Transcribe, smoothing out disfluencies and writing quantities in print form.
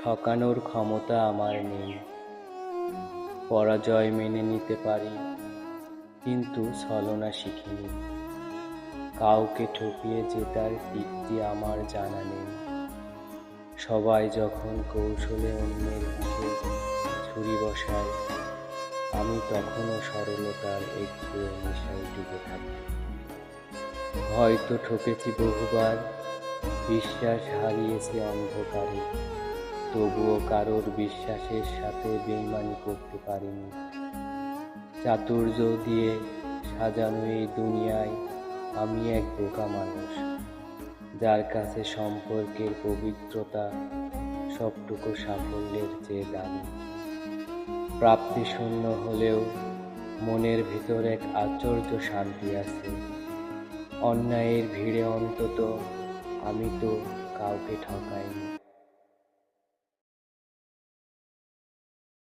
ঠকানোর ক্ষমতা আমার নেই। পরাজয় মেনে নিতে পারি, কিন্তু ছলনা শিখিনি। কাউকে ঠকিয়ে জেতার দিকটি আমার জানা নেই। সবাই যখন কৌশলে অন্যের পিঠে ছুরি বসায়, আমি তখনও সরলতার একটু নেশায় ডুবে থাকি। হয়তো ঠকেছি বহুবার, বিশ্বাস হারিয়েছি অন্ধকারে, তবুও কারোর বিশ্বাসের সাথে বেইমানি করতে পারিনি। চাতুর্য দিয়ে সাজানো এই দুনিয়ায় আমি এক বোকা মানুষ, যার কাছে সম্পর্কের পবিত্রতা সবটুকু সাফল্যের চেয়ে দামি। প্রাপ্তি শূন্য হলেও মনের ভিতর এক আশ্চর্য শান্তি আছে। অন্যায়ের ভিড়ে অন্তত আমি তো কাউকে ঠকাইনি।